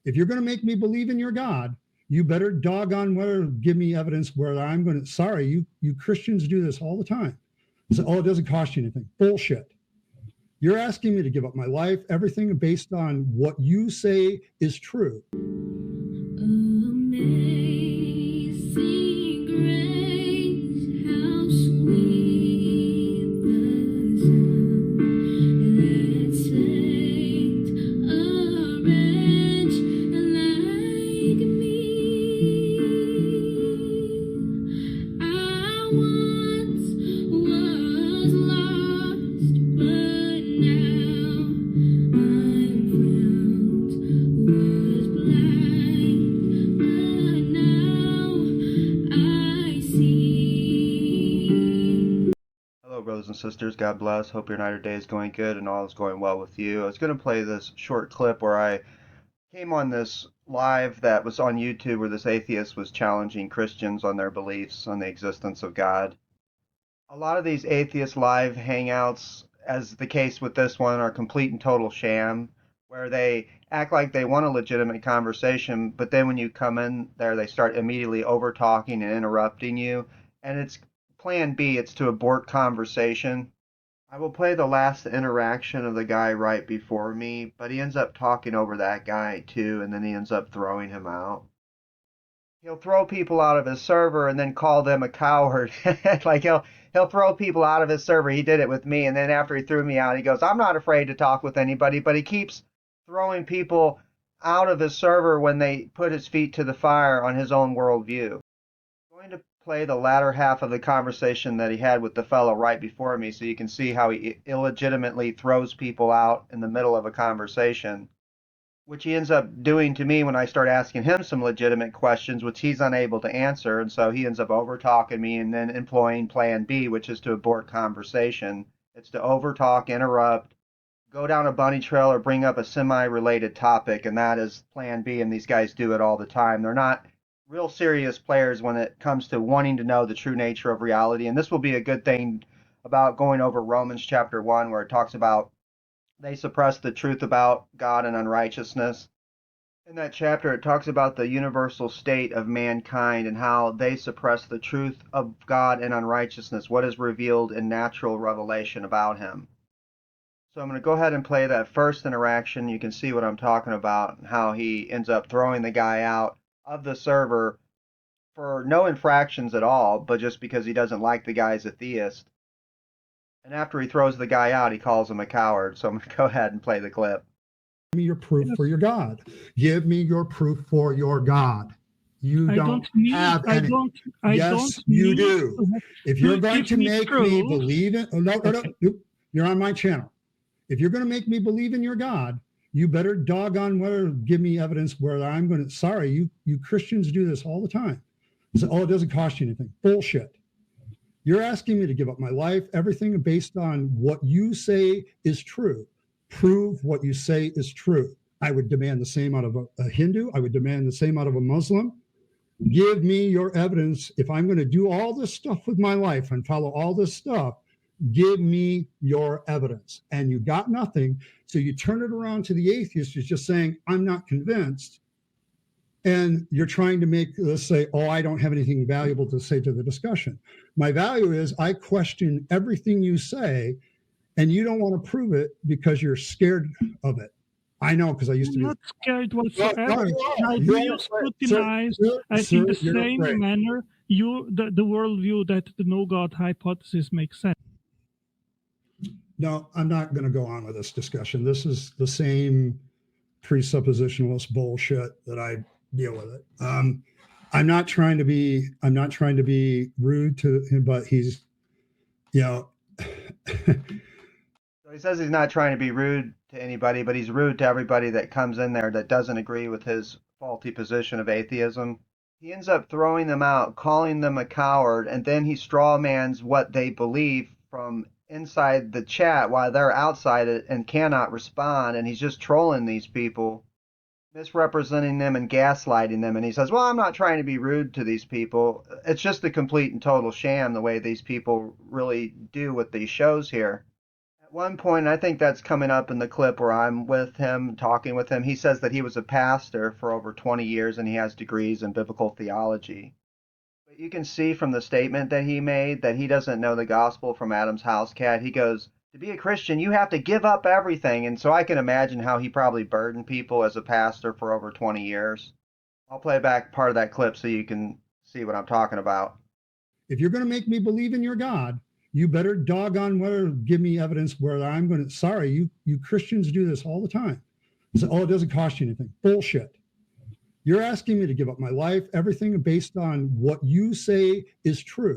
If you're going to make me believe in your God, you better doggone well give me evidence where I'm going to. Sorry, you Christians do this all the time. So, oh, it doesn't cost you anything. Bullshit. You're asking me to give up my life, everything based on what you say is true. Amazing grace, how sweet the sound that saved a wretch like me. I once was lost, but now I'm found. Was blind, but now I see. Hello, brothers and sisters. God bless. Hope your night or day is going good and all is going well with you. I was going to play this short clip where I came on this live that was on YouTube where this atheist was challenging Christians on their beliefs on the existence of God. A lot of these atheist live hangouts, as the case with this one, are complete and total sham, where they act like they want a legitimate conversation, but then when you come in there, they start immediately over talking and interrupting you. And it's plan B, it's to abort conversation. I will play the last interaction of the guy right before me, but he ends up talking over that guy too, and then he ends up throwing him out. He'll throw people out of his server and then call them a coward. Like he'll throw people out of his server. He did it with me, and then after he threw me out, he goes, "I'm not afraid to talk with anybody," but he keeps throwing people out of his server when they put his feet to the fire on his own worldview. I'm going to play the latter half of the conversation that he had with the fellow right before me so you can see how he illegitimately throws people out in the middle of a conversation, which he ends up doing to me when I start asking him some legitimate questions, which he's unable to answer. And so he ends up over talking me and then employing plan B, which is to abort conversation. It's to over talk, interrupt, go down a bunny trail, or bring up a semi related topic. And that is plan B. And these guys do it all the time. They're not real serious players when it comes to wanting to know the true nature of reality. And this will be a good thing about going over Romans chapter 1, where it talks about they suppress the truth about God and unrighteousness. In that chapter, it talks about the universal state of mankind and how they suppress the truth of God and unrighteousness, what is revealed in natural revelation about Him. So I'm going to go ahead and play that first interaction. You can see what I'm talking about and how he ends up throwing the guy out of the server for no infractions at all, but just because he doesn't like the guy's a theist. And after he throws the guy out, he calls him a coward. So I'm going to go ahead and play the clip. Give me your proof for your God. Give me your proof for your God. You don't have any. Yes, you do. If you're going to make me believe in, no, you're on my channel. If you're going to make me believe in your God, you better doggone well give me evidence where I'm going to. Sorry, you Christians do this all the time. So, oh, it doesn't cost you anything. Bullshit. You're asking me to give up my life, everything based on what you say is true. Prove what you say is true. I would demand the same out of a Hindu. I would demand the same out of a Muslim. Give me your evidence. If I'm going to do all this stuff with my life and follow all this stuff, give me your evidence. And you got nothing. So you turn it around to the atheist who's just saying, I'm not convinced. And you're trying to make us say, oh, I don't have anything valuable to say to the discussion. My value is I question everything you say, and you don't want to prove it because you're scared of it. I know, because I used to be. I'm not scared whatsoever. Now, do you scrutinize in the same manner the worldview that the no God hypothesis makes sense? No, I'm not going to go on with this discussion. This is the same presuppositionalist bullshit that I deal with it. I'm not trying to be rude to him, but he's, So he says he's not trying to be rude to anybody, but he's rude to everybody that comes in there that doesn't agree with his faulty position of atheism. He ends up throwing them out, calling them a coward, and then he strawmans what they believe from inside the chat while they're outside it and cannot respond, and he's just trolling these people, misrepresenting them and gaslighting them. And he says, well, I'm not trying to be rude to these people. It's just a complete and total sham the way these people really do with these shows here. At one point, I think that's coming up in the clip where I'm with him, talking with him, he says that he was a pastor for over 20 years and he has degrees in biblical theology. But you can see from the statement that he made that he doesn't know the gospel from Adam's house cat. He goes, to be a Christian, you have to give up everything. And so I can imagine how he probably burdened people as a pastor for over 20 years. I'll play back part of that clip so you can see what I'm talking about. If you're going to make me believe in your God, you better doggone well give me evidence where I'm going to. Sorry, you Christians do this all the time. So, oh, it doesn't cost you anything. Bullshit. You're asking me to give up my life, everything based on what you say is true.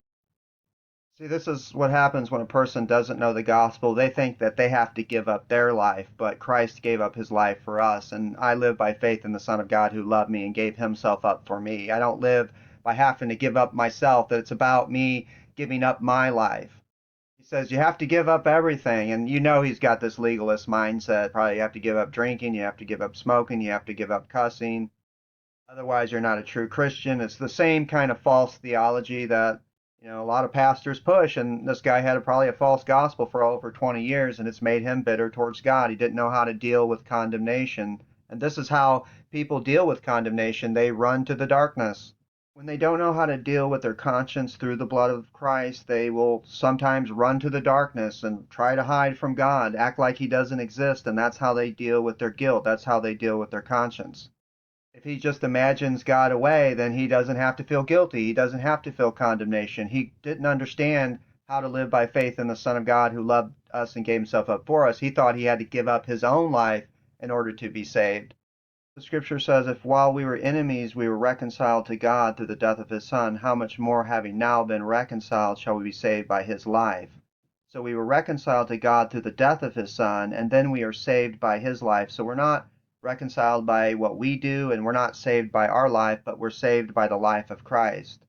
See, this is what happens when a person doesn't know the gospel. They think that they have to give up their life, but Christ gave up his life for us. And I live by faith in the Son of God who loved me and gave himself up for me. I don't live by having to give up myself, that it's about me giving up my life. He says you have to give up everything, and you know he's got this legalist mindset. Probably you have to give up drinking, you have to give up smoking, you have to give up cussing. Otherwise, you're not a true Christian. It's the same kind of false theology that a lot of pastors push, and this guy had probably a false gospel for over 20 years, and it's made him bitter towards God. He didn't know how to deal with condemnation, and this is how people deal with condemnation. They run to the darkness. When they don't know how to deal with their conscience through the blood of Christ, they will sometimes run to the darkness and try to hide from God, act like he doesn't exist, and that's how they deal with their guilt. That's how they deal with their conscience. If he just imagines God away, then he doesn't have to feel guilty. He doesn't have to feel condemnation. He didn't understand how to live by faith in the Son of God who loved us and gave himself up for us. He thought he had to give up his own life in order to be saved. The scripture says, if while we were enemies we were reconciled to God through the death of his Son, how much more, having now been reconciled, shall we be saved by his life? So we were reconciled to God through the death of his Son, and then we are saved by his life. So we're not reconciled by what we do, and we're not saved by our life, but we're saved by the life of Christ.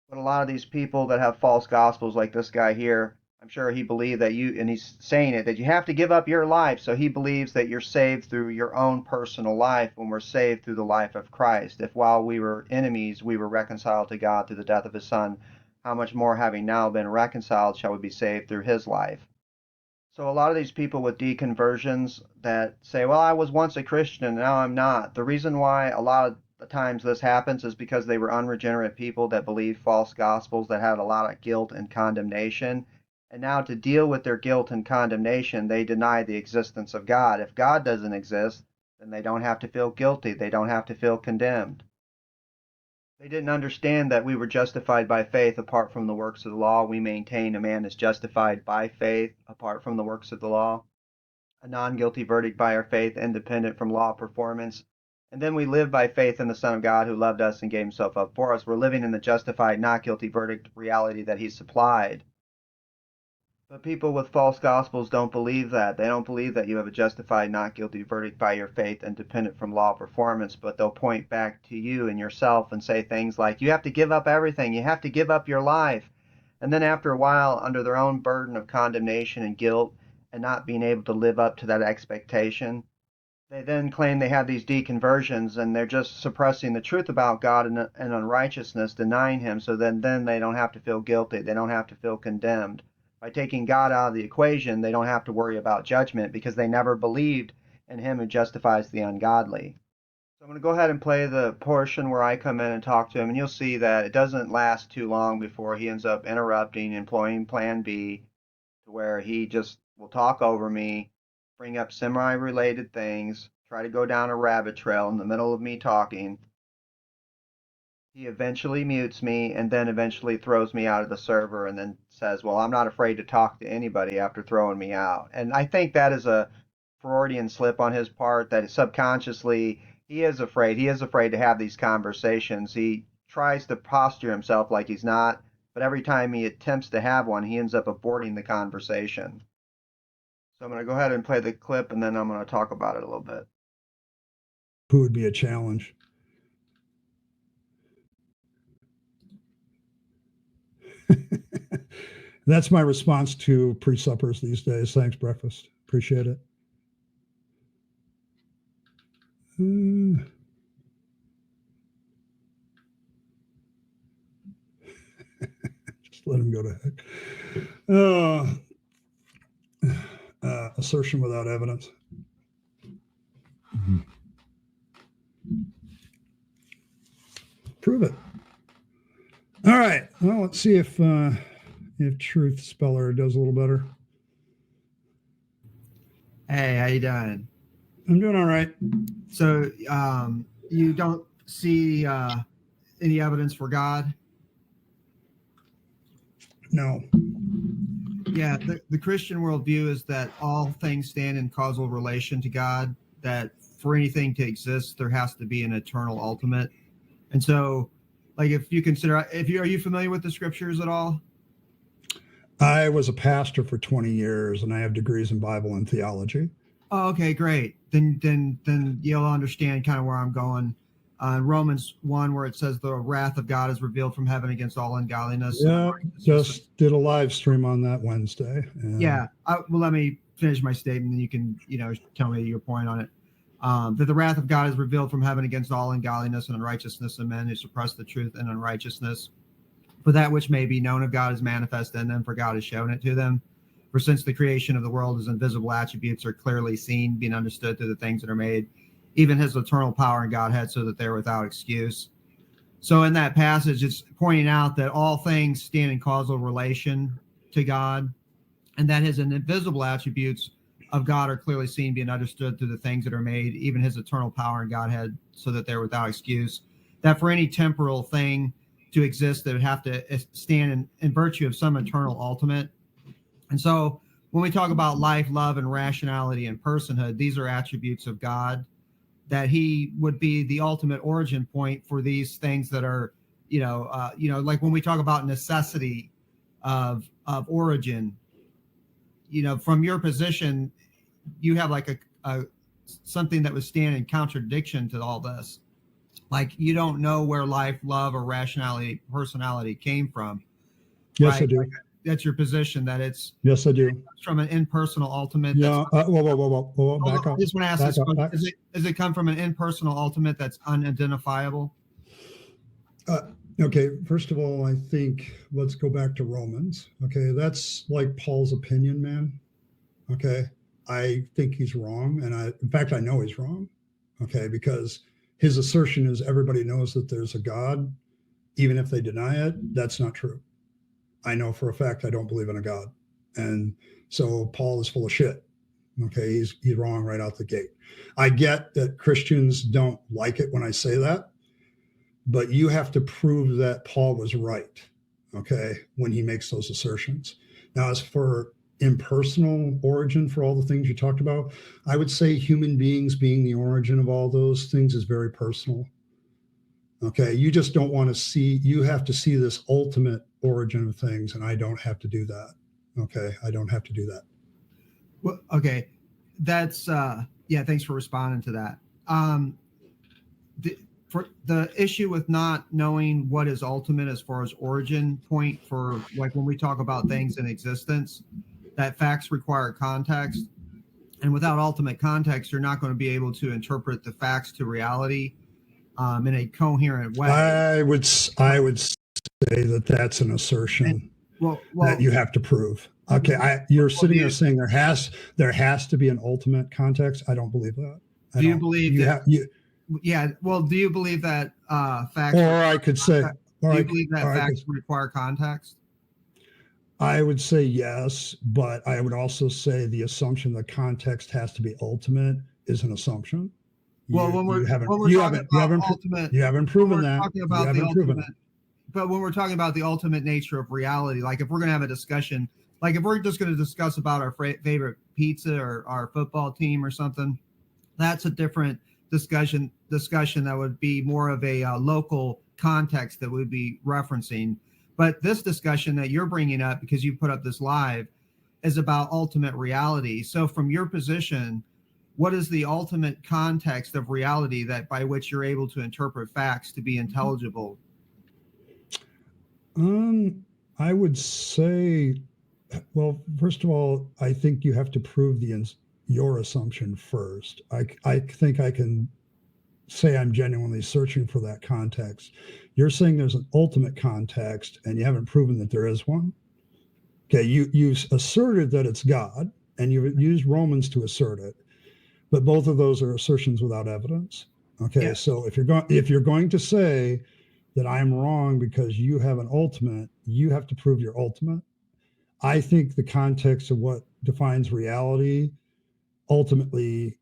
But a lot of these people that have false gospels, like this guy here, I'm sure he believed that and he's saying it, that you have to give up your life. So he believes that you're saved through your own personal life when we're saved through the life of Christ. If while we were enemies, we were reconciled to God through the death of his Son, how much more, having now been reconciled, shall we be saved through his life? So a lot of these people with deconversions that say, well, I was once a Christian and now I'm not. The reason why a lot of the times this happens is because they were unregenerate people that believed false gospels that had a lot of guilt and condemnation. And now to deal with their guilt and condemnation, they deny the existence of God. If God doesn't exist, then they don't have to feel guilty. They don't have to feel condemned. They didn't understand that we were justified by faith apart from the works of the law. We maintain a man is justified by faith apart from the works of the law. A non-guilty verdict by our faith, independent from law performance. And then we live by faith in the Son of God who loved us and gave himself up for us. We're living in the justified, not guilty verdict reality that he supplied. But people with false gospels don't believe that. They don't believe that you have a justified, not guilty verdict by your faith, independent from law performance, but they'll point back to you and yourself and say things like, you have to give up everything, you have to give up your life. And then after a while, under their own burden of condemnation and guilt and not being able to live up to that expectation, they then claim they have these deconversions and they're just suppressing the truth about God and unrighteousness, denying him, so then they don't have to feel guilty, they don't have to feel condemned. By taking God out of the equation, they don't have to worry about judgment because they never believed in him who justifies the ungodly. So I'm going to go ahead and play the portion where I come in and talk to him, and you'll see that it doesn't last too long before he ends up interrupting, employing plan B, to where he just will talk over me, bring up semi-related things, try to go down a rabbit trail in the middle of me talking. He eventually mutes me and then eventually throws me out of the server and then says, well, I'm not afraid to talk to anybody after throwing me out. And I think that is a Freudian slip on his part, that subconsciously he is afraid. He is afraid to have these conversations. He tries to posture himself like he's not, but every time he attempts to have one, he ends up aborting the conversation. So I'm going to go ahead and play the clip and then I'm going to talk about it a little bit. Who would be a challenge? That's my response to pre-suppers these days. Thanks, breakfast. Appreciate it. Just let him go to heck. assertion without evidence. Prove it. All right. Well, let's see if Truth Speller does a little better. Hey, how you doing? I'm doing all right. So, you don't see any evidence for God? No. Yeah, the Christian worldview is that all things stand in causal relation to God, that for anything to exist, there has to be an eternal ultimate. And so, like, if you consider, are you familiar with the scriptures at all? I was a pastor for 20 years, and I have degrees in Bible and theology. Oh, okay, great. Then you'll understand kind of where I'm going. Romans 1, where it says the wrath of God is revealed from heaven against all ungodliness. Yeah, just did a live stream on that Wednesday. Yeah. Well, let me finish my statement, and you can, tell me your point on it. That the wrath of God is revealed from heaven against all ungodliness and unrighteousness of men who suppress the truth and unrighteousness. For that which may be known of God is manifest in them, for God has shown it to them. For since the creation of the world, his invisible attributes are clearly seen, being understood through the things that are made, even his eternal power and Godhead, so that they're without excuse. So in that passage, it's pointing out that all things stand in causal relation to God, and that his invisible attributes of God are clearly seen, being understood through the things that are made, even his eternal power and Godhead, so that they're without excuse. That for any temporal thing to exist, that would have to stand in virtue of some eternal ultimate. And so when we talk about life, love, and rationality and personhood, these are attributes of God, that he would be the ultimate origin point for these things that are, like when we talk about necessity of origin, from your position, you have like a something that would stand in contradiction to all this. Like you don't know where life, love, or rationality, personality came from. Yes, right? I do. Like, that's your position, that it's yes, I do. From an impersonal ultimate. Yeah. Whoa, back up. I just want to ask this question. Does it come from an impersonal ultimate that's unidentifiable? Okay. First of all, I think let's go back to Romans. Okay. That's like Paul's opinion, man. Okay. I think he's wrong. And in fact, I know he's wrong. Okay. Because his assertion is everybody knows that there's a God, even if they deny it. That's not true. I know for a fact I don't believe in a God. And so Paul is full of shit. Okay, he's wrong right out the gate. I get that Christians don't like it when I say that, but you have to prove that Paul was right, okay, when he makes those assertions. Now, as for impersonal origin for all the things you talked about, I would say human beings being the origin of all those things is very personal. Okay, you just don't want to see, you have to see this ultimate origin of things, and I don't have to do that. Okay, I don't have to do that. Well, okay, that's thanks for responding to that. For the issue with not knowing what is ultimate as far as origin point, for like when we talk about things in existence, that facts require context, and without ultimate context, you're not going to be able to interpret the facts to reality in a coherent way. I would say that that's an assertion that you have to prove. Okay, you're sitting there saying there has to be an ultimate context. I don't believe that. Do you believe that? Yeah. Well, do you believe that facts? Or I could say, do you believe that facts require context? I would say yes, but I would also say the assumption that context has to be ultimate is an assumption. Well, you haven't proven that. But when we're talking about the ultimate nature of reality, like if we're going to have a discussion, like if we're just going to discuss about our favorite pizza or our football team or something, that's a different discussion that would be more of a local context that we'd be referencing. But this discussion that you're bringing up, because you put up this live, is about ultimate reality. So from your position, what is the ultimate context of reality that by which you're able to interpret facts to be intelligible? I would say, well, first of all, I think you have to prove your assumption first. I think I can say I'm genuinely searching for that context. You're saying there's an ultimate context, and you haven't proven that there is one. Okay, you asserted that it's God. and you've used Romans to assert it, but both of those are assertions without evidence. Okay, yeah. So if you're going to say that I'm wrong because you have an ultimate, you have to prove your ultimate. I think the context of what defines reality ultimately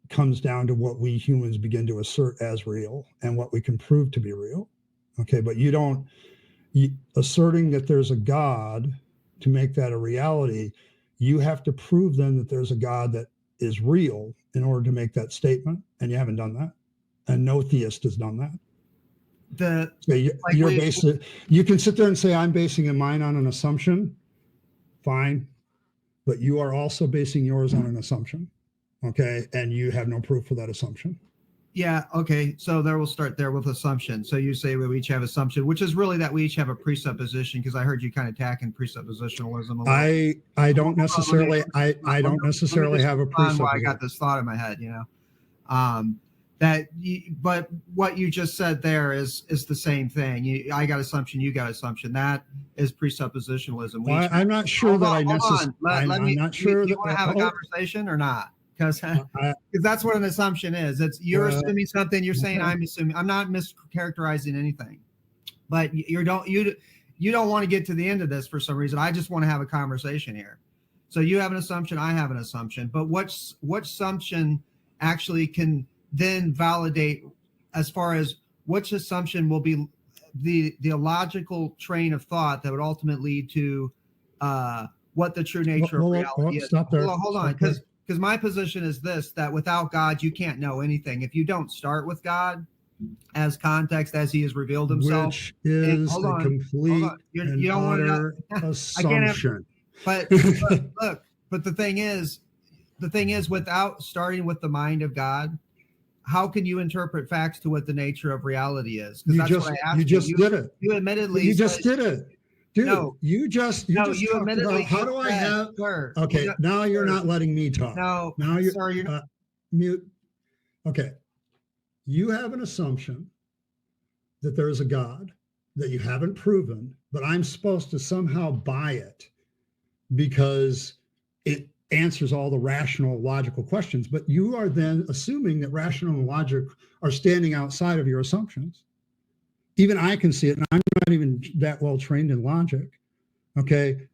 comes down to what we humans begin to assert as real and what we can prove to be real. Okay, but asserting that there's a God to make that a reality, you have to prove then that there's a God that is real in order to make that statement, and you haven't done that, and no theist has done that. You can sit there and say, I'm basing mine on an assumption, fine, but you are also basing yours on an assumption, okay, and you have no proof for that assumption. Yeah, okay, so there we'll start there with assumption. So you say we each have assumption, which is really that we each have a presupposition, because I heard you kind of attacking presuppositionalism. I don't necessarily have a presupposition. I got this thought in my head, but what you just said there is the same thing. I got assumption, you got assumption. That is presuppositionalism. I'm not sure that I necessarily. I'm not sure that you want to have a conversation or not. Because that's what an assumption is. You're assuming something. You're saying I'm assuming. I'm not mischaracterizing anything, but you don't want to get to the end of this for some reason. I just want to have a conversation here. So you have an assumption. I have an assumption. But what assumption actually can then validate, as far as which assumption will be the logical train of thought that would ultimately lead to what the true nature of reality is. Stop there. Hold on, because my position is this, that without God, you can't know anything. If you don't start with God as context, as he has revealed himself. Which is a complete and utter assumption. But the thing is, without starting with the mind of God, how can you interpret facts to what the nature of reality is? Because that's what I asked you. You just did it. You admittedly did it. Dude, you admittedly how do I have? Okay, now you're not letting me talk. No, now you're mute. Okay, you have an assumption that there is a God that you haven't proven, but I'm supposed to somehow buy it because it answers all the rational, logical questions. But you are then assuming that rational and logic are standing outside of your assumptions. Even I can see it, and I'm not even that well trained in logic. Okay,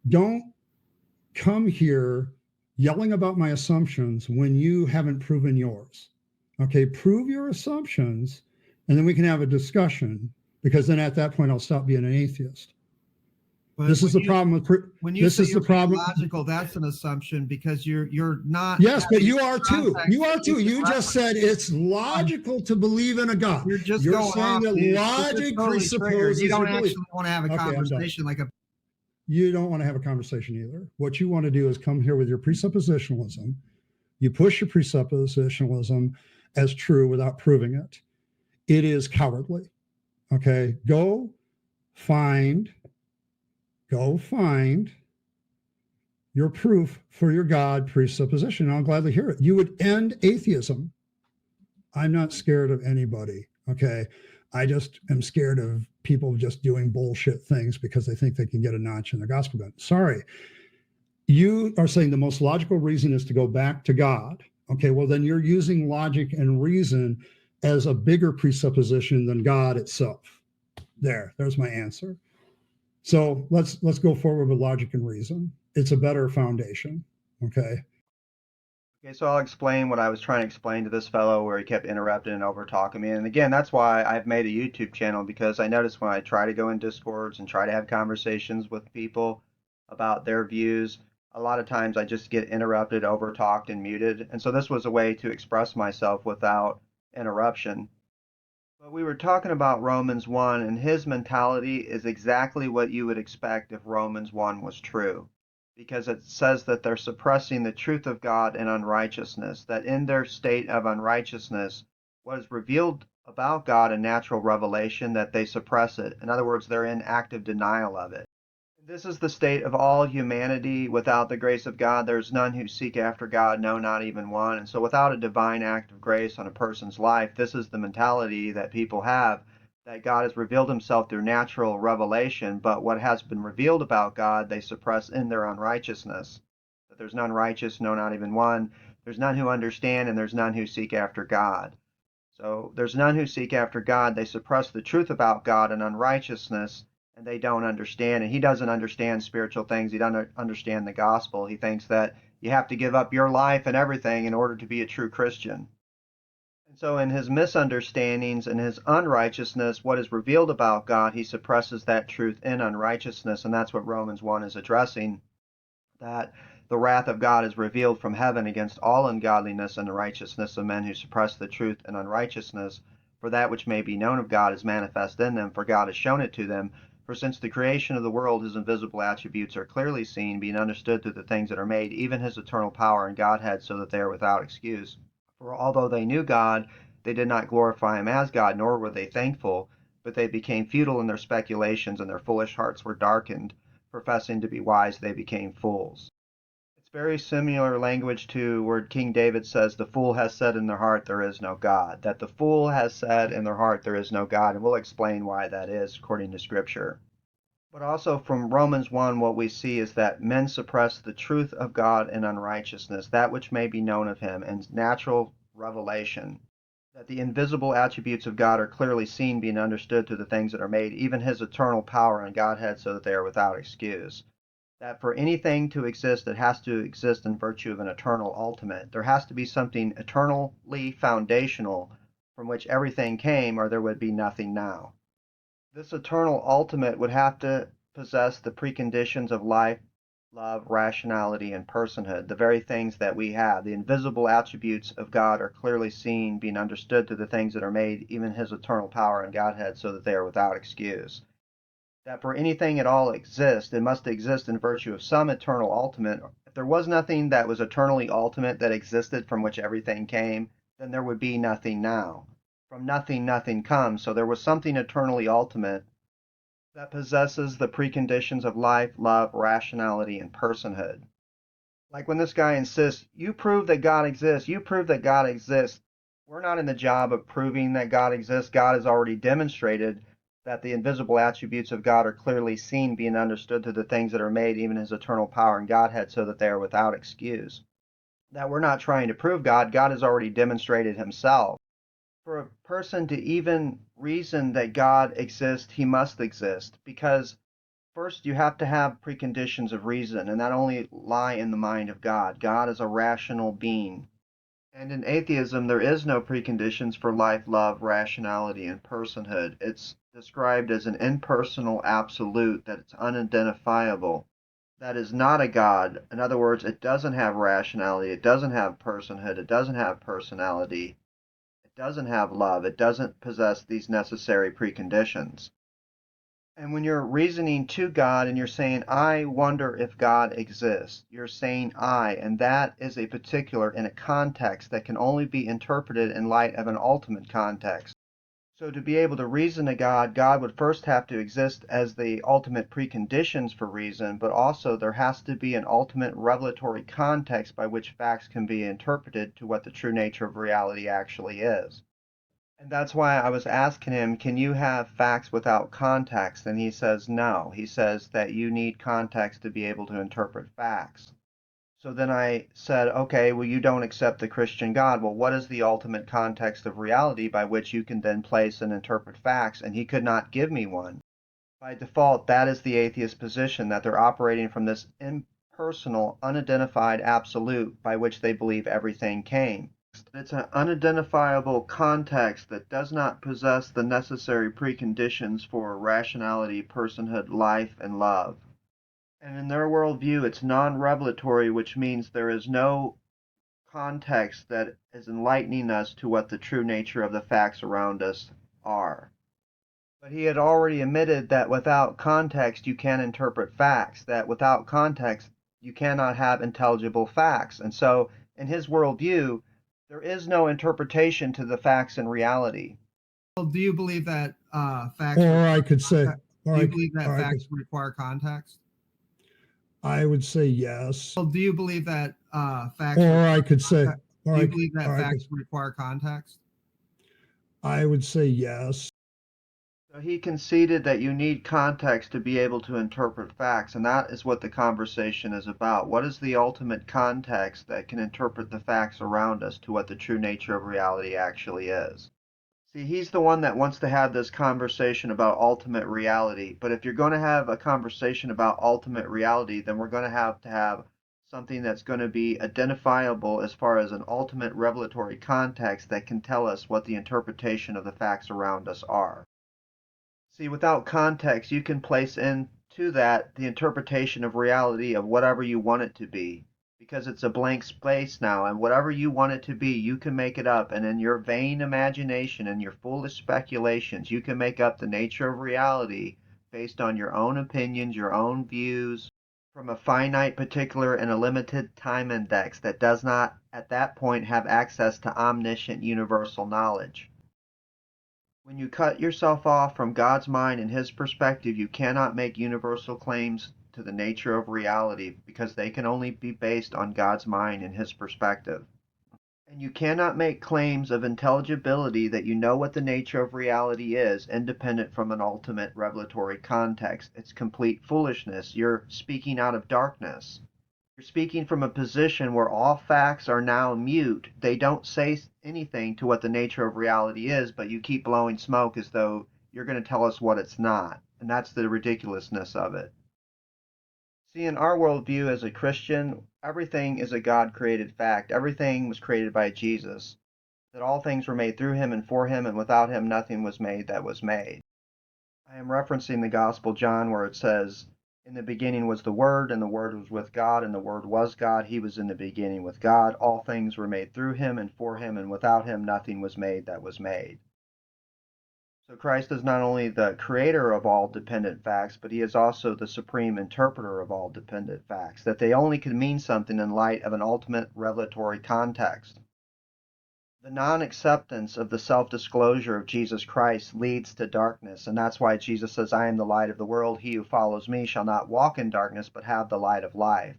don't come here yelling about my assumptions when you haven't proven yours. Okay, prove your assumptions, and then we can have a discussion, because then at that point I'll stop being an atheist. But this is the problem with when you say you're logical, that's an assumption, because you're not. Yes, but you are too. You are too. You just said it's logical to believe in a God. You're saying that logic presupposes you don't actually want to have a conversation like a. You don't want to have a conversation either. What you want to do is come here with your presuppositionalism. You push your presuppositionalism as true without proving it. It is cowardly. Okay, go find your proof for your God presupposition. I'll gladly hear it. You would end atheism. I'm not scared of anybody, okay? I just am scared of people just doing bullshit things because they think they can get a notch in their gospel gun. Sorry. You are saying the most logical reason is to go back to God. Okay, well, then you're using logic and reason as a bigger presupposition than God itself. There's my answer. So let's go forward with logic and reason. It's a better foundation. Okay, so I'll explain what I was trying to explain to this fellow where he kept interrupting and over talking me. And again, that's why I've made a YouTube channel, because I notice when I try to go in Discords and try to have conversations with people about their views, a lot of times I just get interrupted, over talked, and muted. And so this was a way to express myself without interruption. But we were talking about Romans 1, and his mentality is exactly what you would expect if Romans 1 was true, because it says that they're suppressing the truth of God in unrighteousness, that in their state of unrighteousness, what is revealed about God in natural revelation, that they suppress it. In other words, they're in active denial of it. This is the state of all humanity. Without the grace of God, there is none who seek after God, no, not even one. And so without a divine act of grace on a person's life, this is the mentality that people have, that God has revealed himself through natural revelation, but what has been revealed about God, they suppress in their unrighteousness. That there's none righteous, no, not even one. There's none who understand, and there's none who seek after God. So there's none who seek after God. They suppress the truth about God and unrighteousness, and they don't understand. And he doesn't understand spiritual things. He doesn't understand the gospel. He thinks that you have to give up your life and everything in order to be a true Christian. And so in his misunderstandings and his unrighteousness, what is revealed about God, he suppresses that truth in unrighteousness. And that's what Romans 1 is addressing, that the wrath of God is revealed from heaven against all ungodliness and unrighteousness of men who suppress the truth in unrighteousness. For that which may be known of God is manifest in them, for God has shown it to them. For since the creation of the world, his invisible attributes are clearly seen, being understood through the things that are made, even his eternal power and Godhead, so that they are without excuse. For although they knew God, they did not glorify him as God, nor were they thankful, but they became futile in their speculations, and their foolish hearts were darkened. Professing to be wise, they became fools. It's very similar language to where King David says, the fool has said in their heart, there is no God. That the fool has said in their heart, there is no God, and we'll explain why that is according to Scripture. But also from Romans 1, what we see is that men suppress the truth of God in unrighteousness, that which may be known of him, and natural revelation, that the invisible attributes of God are clearly seen, being understood through the things that are made, even his eternal power and Godhead, so that they are without excuse. That for anything to exist, it has to exist in virtue of an eternal ultimate. There has to be something eternally foundational from which everything came, or there would be nothing now. This eternal ultimate would have to possess the preconditions of life, love, rationality, and personhood, the very things that we have. The invisible attributes of God are clearly seen, being understood through the things that are made, even his eternal power and Godhead, so that they are without excuse. That for anything at all exist, it must exist in virtue of some eternal ultimate. If there was nothing that was eternally ultimate that existed from which everything came, then there would be nothing now. From nothing, nothing comes. So there was something eternally ultimate that possesses the preconditions of life, love, rationality, and personhood. Like when this guy insists, you prove that God exists, you prove that God exists. We're not in the job of proving that God exists. God has already demonstrated that the invisible attributes of God are clearly seen, being understood through the things that are made, even his eternal power and Godhead, so that they are without excuse. That we're not trying to prove God. God has already demonstrated himself. For a person to even reason that God exists, he must exist, because first you have to have preconditions of reason, and that only lie in the mind of God. God is a rational being. And in atheism, there is no preconditions for life, love, rationality, and personhood. It's described as an impersonal absolute, that it's unidentifiable. That is not a God. In other words, it doesn't have rationality, it doesn't have personhood, it doesn't have personality. It doesn't have love. It doesn't possess these necessary preconditions. And when you're reasoning to God and you're saying, I wonder if God exists, you're saying I, and that is a particular in a context that can only be interpreted in light of an ultimate context. So to be able to reason to God, God would first have to exist as the ultimate preconditions for reason, but also there has to be an ultimate revelatory context by which facts can be interpreted to what the true nature of reality actually is. And that's why I was asking him, can you have facts without context? And he says no. He says that you need context to be able to interpret facts. So then I said, okay, well, you don't accept the Christian God. Well, what is the ultimate context of reality by which you can then place and interpret facts? And he could not give me one. By default, that is the atheist position, that they're operating from this impersonal, unidentified absolute by which they believe everything came. It's an unidentifiable context that does not possess the necessary preconditions for rationality, personhood, life, and love. And in their worldview, it's non-revelatory, which means there is no context that is enlightening us to what the true nature of the facts around us are. But he had already admitted that without context, you can't interpret facts, that without context, you cannot have intelligible facts. And so, in his worldview, there is no interpretation to the facts in reality. Well, do you believe that facts? Or I could say, do you believe that facts require context? I would say yes. Well, do you believe that facts? Or I could say, do you believe that facts require context? I would say yes. So he conceded that you need context to be able to interpret facts, and that is what the conversation is about. What is the ultimate context that can interpret the facts around us to what the true nature of reality actually is? See, he's the one that wants to have this conversation about ultimate reality. But if you're going to have a conversation about ultimate reality, then we're going to have something that's going to be identifiable as far as an ultimate revelatory context that can tell us what the interpretation of the facts around us are. See, without context, you can place into that the interpretation of reality of whatever you want it to be, because it's a blank space now, and whatever you want it to be, you can make it up, and in your vain imagination and your foolish speculations, you can make up the nature of reality based on your own opinions, your own views, from a finite particular and a limited time index that does not, at that point, have access to omniscient universal knowledge. When you cut yourself off from God's mind and His perspective, you cannot make universal claims to the nature of reality because they can only be based on God's mind and His perspective. And you cannot make claims of intelligibility that you know what the nature of reality is, independent from an ultimate revelatory context. It's complete foolishness. You're speaking out of darkness. You're speaking from a position where all facts are now mute. They don't say anything to what the nature of reality is, but you keep blowing smoke as though you're going to tell us what it's not. And that's the ridiculousness of it. See, in our worldview as a Christian, everything is a God-created fact. Everything was created by Jesus. That all things were made through him and for him, and without him nothing was made that was made. I am referencing the Gospel John where it says, "In the beginning was the Word, and the Word was with God, and the Word was God. He was in the beginning with God. All things were made through him and for him, and without him nothing was made that was made." So Christ is not only the creator of all dependent facts, but he is also the supreme interpreter of all dependent facts, that they only can mean something in light of an ultimate revelatory context. The non-acceptance of the self-disclosure of Jesus Christ leads to darkness, and that's why Jesus says, "I am the light of the world. He who follows me shall not walk in darkness, but have the light of life."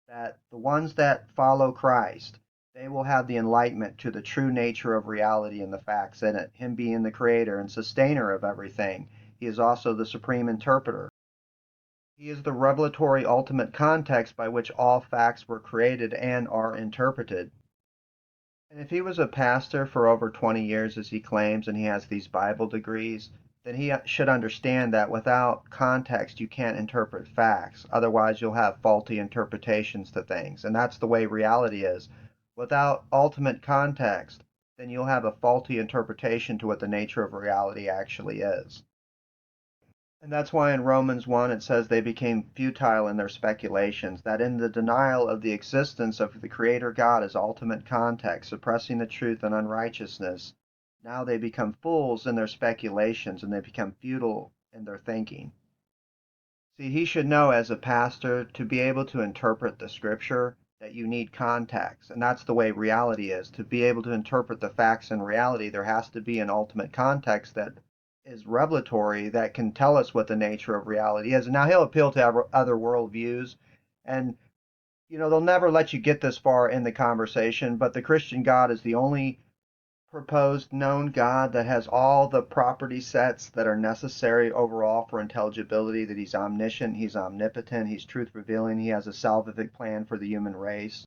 That the ones that follow Christ, they will have the enlightenment to the true nature of reality and the facts in it. Him being the creator and sustainer of everything, he is also the supreme interpreter. He is the revelatory ultimate context by which all facts were created and are interpreted. And if he was a pastor for over 20 years, as he claims, and he has these Bible degrees, then he should understand that without context, you can't interpret facts. Otherwise, you'll have faulty interpretations to things. And that's the way reality is. Without ultimate context, then you'll have a faulty interpretation to what the nature of reality actually is. And that's why in Romans 1 it says they became futile in their speculations, that in the denial of the existence of the Creator God as ultimate context, suppressing the truth and unrighteousness, now they become fools in their speculations and they become futile in their thinking. See, he should know as a pastor to be able to interpret the scripture that you need context. And that's the way reality is. To be able to interpret the facts in reality, there has to be an ultimate context that is revelatory that can tell us what the nature of reality is. And now he'll appeal to other worldviews, and they'll never let you get this far in the conversation, but the Christian God is the only proposed known God that has all the property sets that are necessary overall for intelligibility, that he's omniscient, he's omnipotent, he's truth revealing, he has a salvific plan for the human race.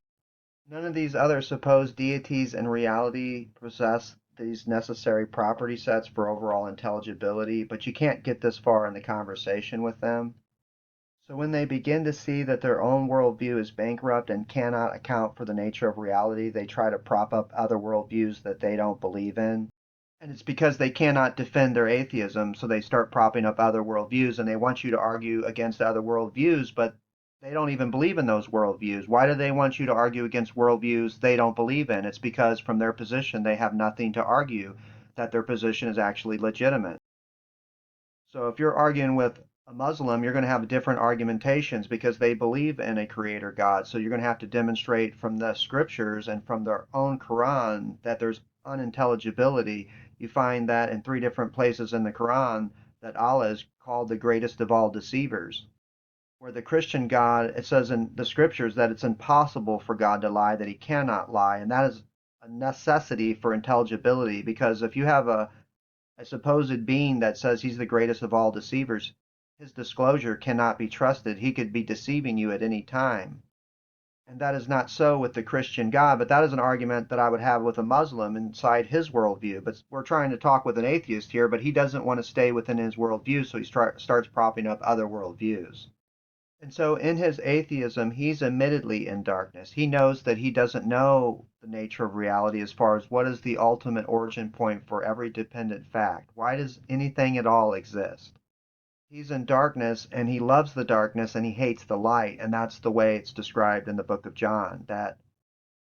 None of these other supposed deities in reality possess these necessary property sets for overall intelligibility, but you can't get this far in the conversation with them. So when they begin to see that their own worldview is bankrupt and cannot account for the nature of reality, they try to prop up other worldviews that they don't believe in. And it's because they cannot defend their atheism, so they start propping up other worldviews, and they want you to argue against other worldviews, but they don't even believe in those worldviews. Why do they want you to argue against worldviews they don't believe in? It's because from their position they have nothing to argue that their position is actually legitimate. So if you're arguing with a Muslim, you're going to have different argumentations because they believe in a creator God. So you're going to have to demonstrate from the scriptures and from their own Quran that there's unintelligibility. You find that in 3 different places in the Quran that Allah is called the greatest of all deceivers. Where the Christian God, it says in the scriptures that it's impossible for God to lie, that he cannot lie. And that is a necessity for intelligibility, because if you have a a supposed being that says he's the greatest of all deceivers, his disclosure cannot be trusted. He could be deceiving you at any time. And that is not so with the Christian God, but that is an argument that I would have with a Muslim inside his worldview. But we're trying to talk with an atheist here, but he doesn't want to stay within his worldview, so he starts propping up other worldviews. And so in his atheism, he's admittedly in darkness. He knows that he doesn't know the nature of reality as far as what is the ultimate origin point for every dependent fact. Why does anything at all exist? He's in darkness, and he loves the darkness, and he hates the light. And that's the way it's described in the book of John, that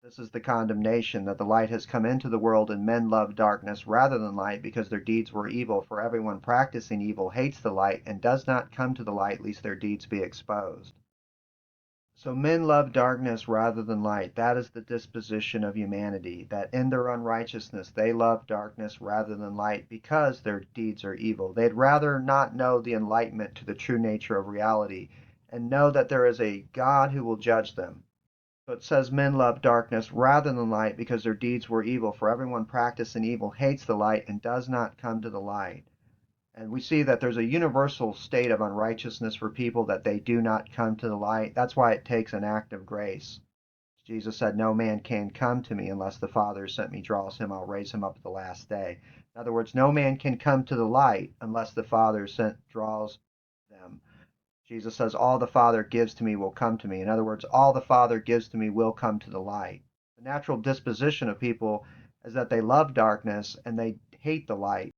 this is the condemnation, that the light has come into the world, and men love darkness rather than light because their deeds were evil. For everyone practicing evil hates the light and does not come to the light, lest their deeds be exposed. So men love darkness rather than light. That is the disposition of humanity, that in their unrighteousness they love darkness rather than light because their deeds are evil. They'd rather not know the enlightenment to the true nature of reality and know that there is a God who will judge them. So it says men love darkness rather than light because their deeds were evil. For everyone practicing evil hates the light and does not come to the light. And we see that there's a universal state of unrighteousness for people, that they do not come to the light. That's why it takes an act of grace. Jesus said, no man can come to me unless the Father who sent me draws him. I'll raise him up at the last day. In other words, no man can come to the light unless the Father who sent draws them. Jesus says, all the Father gives to me will come to me. In other words, all the Father gives to me will come to the light. The natural disposition of people is that they love darkness and they hate the light.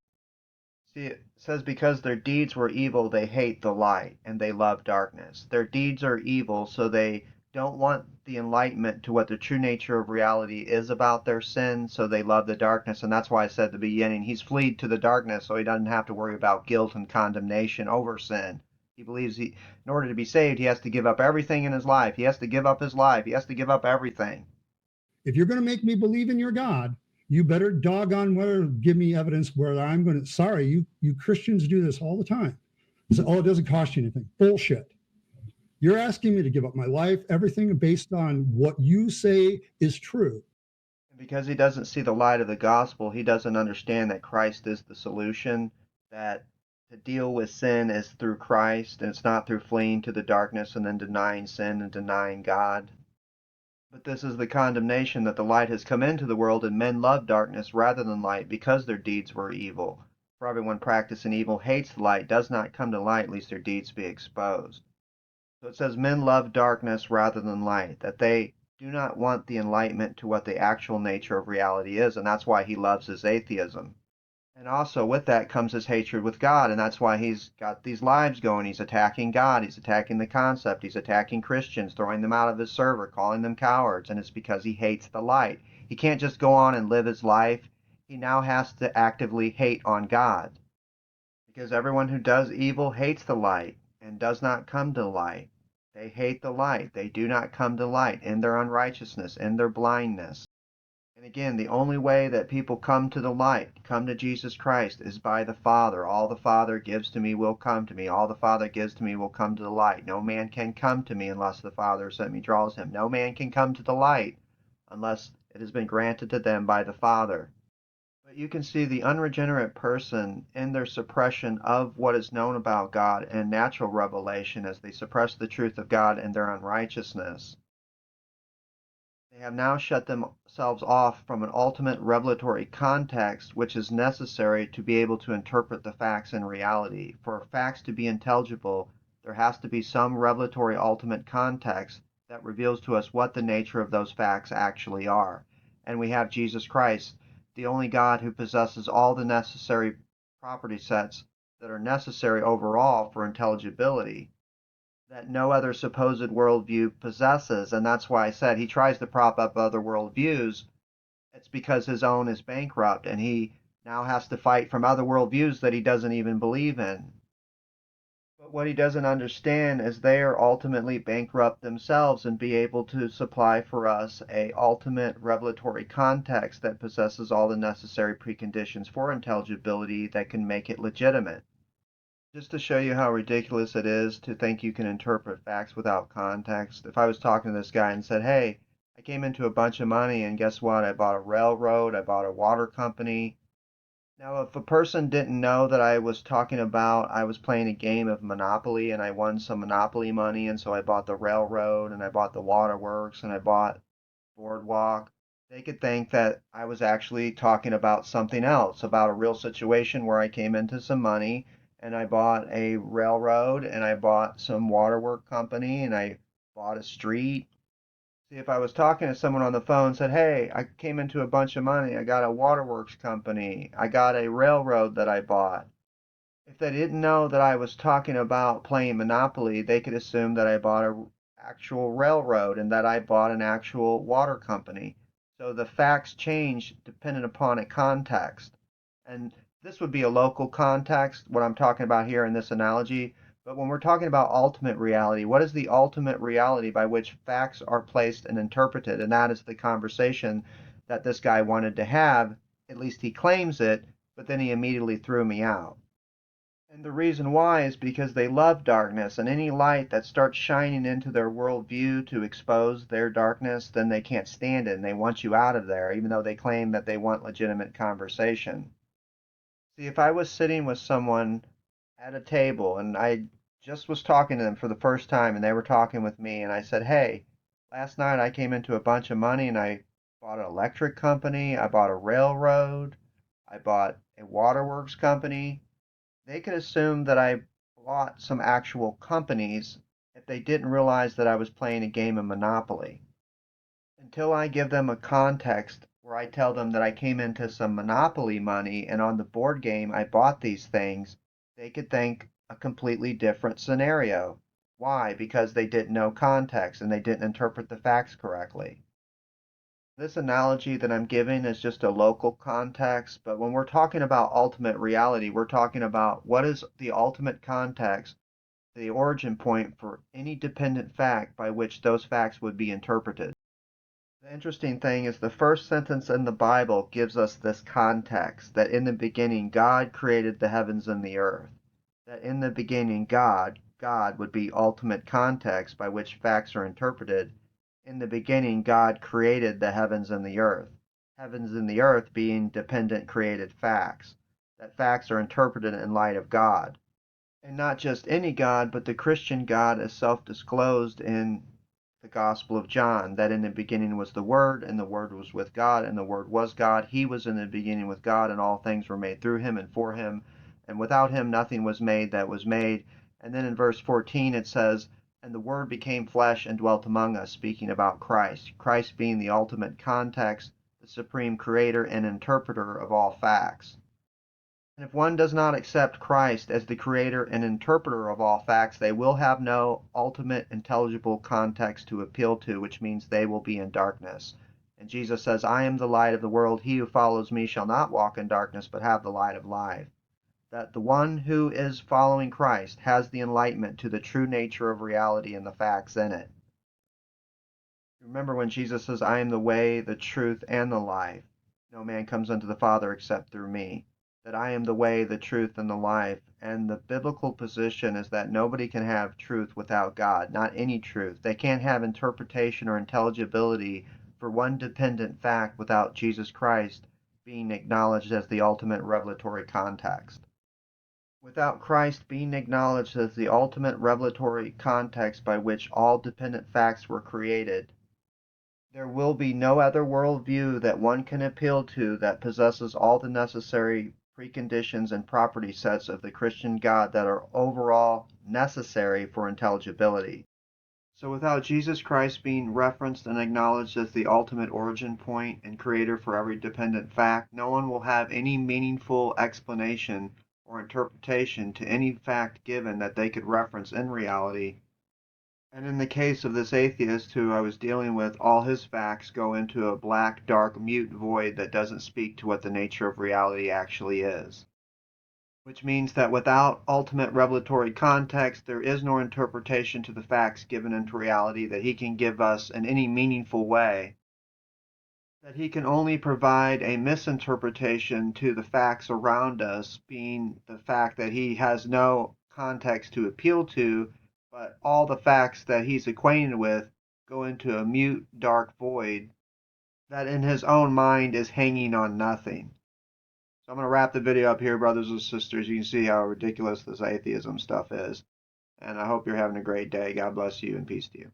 See, it says because their deeds were evil, they hate the light, and they love darkness. Their deeds are evil, so they don't want the enlightenment to what the true nature of reality is about their sin, so they love the darkness. And that's why I said at the beginning, he's fled to the darkness so he doesn't have to worry about guilt and condemnation over sin. He believes in order to be saved, he has to give up everything in his life. He has to give up his life. He has to give up everything. If you're going to make me believe in your God, you better doggone well give me evidence where I'm going to. Sorry, you Christians do this all the time. So, oh, it doesn't cost you anything. Bullshit. You're asking me to give up my life, everything based on what you say is true. Because he doesn't see the light of the gospel, he doesn't understand that Christ is the solution, that to deal with sin is through Christ, and it's not through fleeing to the darkness and then denying sin and denying God. But this is the condemnation, that the light has come into the world, and men love darkness rather than light because their deeds were evil. For everyone practicing evil hates the light, does not come to light, lest their deeds be exposed. So it says men love darkness rather than light, that they do not want the enlightenment to what the actual nature of reality is, and that's why he loves his atheism. And also with that comes his hatred with God, and that's why he's got these lives going. He's attacking God, he's attacking the concept, he's attacking Christians, throwing them out of his server, calling them cowards, and it's because he hates the light. He can't just go on and live his life. He now has to actively hate on God. Because everyone who does evil hates the light and does not come to the light. They hate the light. They do not come to light in their unrighteousness, in their blindness. And again, the only way that people come to the light, come to Jesus Christ, is by the Father. All the Father gives to me will come to me. All the Father gives to me will come to the light. No man can come to me unless the Father who sent me draws him. No man can come to the light unless it has been granted to them by the Father. But you can see the unregenerate person in their suppression of what is known about God and natural revelation, as they suppress the truth of God in their unrighteousness. They have now shut themselves off from an ultimate revelatory context, which is necessary to be able to interpret the facts in reality. For facts to be intelligible, there has to be some revelatory ultimate context that reveals to us what the nature of those facts actually are. And we have Jesus Christ, the only God who possesses all the necessary property sets that are necessary overall for intelligibility, that no other supposed worldview possesses. And that's why I said he tries to prop up other worldviews. It's because his own is bankrupt, and he now has to fight from other worldviews that he doesn't even believe in. But what he doesn't understand is they are ultimately bankrupt themselves, and be able to supply for us a ultimate revelatory context that possesses all the necessary preconditions for intelligibility that can make it legitimate. Just to show you how ridiculous it is to think you can interpret facts without context, if I was talking to this guy and said, hey, I came into a bunch of money, and guess what? I bought a railroad, I bought a water company, Now, if a person didn't know that I was talking about I was playing a game of Monopoly and I won some Monopoly money, and so I bought the railroad and I bought the waterworks and I bought boardwalk, they could think that I was actually talking about something else, about a real situation where I came into some money and I bought a railroad and I bought some waterwork company and I bought a street. See, if I was talking to someone on the phone and said, hey, I came into a bunch of money, I got a waterworks company, I got a railroad that I bought. If they didn't know that I was talking about playing Monopoly, they could assume that I bought a actual railroad and that I bought an actual water company. So the facts change dependent upon a context. And this would be a local context, what I'm talking about here in this analogy. But when we're talking about ultimate reality, what is the ultimate reality by which facts are placed and interpreted? And that is the conversation that this guy wanted to have. At least he claims it, but then he immediately threw me out. And the reason why is because they love darkness, and any light that starts shining into their worldview to expose their darkness, then they can't stand it, and they want you out of there, even though they claim that they want legitimate conversation. See, if I was sitting with someone at a table, and I just was talking to them for the first time, and they were talking with me, and I said, hey, last night I came into a bunch of money, and I bought an electric company, I bought a railroad, I bought a waterworks company, they could assume that I bought some actual companies if they didn't realize that I was playing a game of Monopoly. Until I give them a context where I tell them that I came into some Monopoly money and on the board game I bought these things, they could think a completely different scenario. Why? Because they didn't know context and they didn't interpret the facts correctly. This analogy that I'm giving is just a local context, but when we're talking about ultimate reality, we're talking about what is the ultimate context, the origin point for any dependent fact by which those facts would be interpreted. The interesting thing is the first sentence in the Bible gives us this context that in the beginning God created the heavens and the earth. That in the beginning God would be ultimate context by which facts are interpreted. In the beginning, God created the heavens and the earth. Heavens and the earth being dependent created facts. That facts are interpreted in light of God. And not just any God, but the Christian God as self-disclosed in the Gospel of John, that in the beginning was the Word, and the Word was with God, and the Word was God. He was in the beginning with God, and all things were made through him and for him. And without him nothing was made that was made. And then in verse 14 it says, and the Word became flesh and dwelt among us, speaking about Christ. Christ being the ultimate context, the supreme creator and interpreter of all facts. And if one does not accept Christ as the creator and interpreter of all facts, they will have no ultimate intelligible context to appeal to, which means they will be in darkness. And Jesus says, I am the light of the world. He who follows me shall not walk in darkness, but have the light of life. That the one who is following Christ has the enlightenment to the true nature of reality and the facts in it. Remember when Jesus says, I am the way, the truth, and the life. No man comes unto the Father except through me. That I am the way, the truth, and the life. And the biblical position is that nobody can have truth without God, not any truth. They can't have interpretation or intelligibility for one dependent fact without Jesus Christ being acknowledged as the ultimate revelatory context. Without Christ being acknowledged as the ultimate revelatory context by which all dependent facts were created, there will be no other worldview that one can appeal to that possesses all the necessary preconditions and property sets of the Christian God that are overall necessary for intelligibility. So without Jesus Christ being referenced and acknowledged as the ultimate origin point and creator for every dependent fact, no one will have any meaningful explanation or interpretation to any fact given that they could reference in reality. And in the case of this atheist who I was dealing with, all his facts go into a black, dark, mute void that doesn't speak to what the nature of reality actually is. Which means that without ultimate revelatory context, there is no interpretation to the facts given into reality that he can give us in any meaningful way. That he can only provide a misinterpretation to the facts around us, being the fact that he has no context to appeal to, but all the facts that he's acquainted with go into a mute, dark void that in his own mind is hanging on nothing. So I'm going to wrap the video up here, brothers and sisters. You can see how ridiculous this atheism stuff is. And I hope you're having a great day. God bless you and peace to you.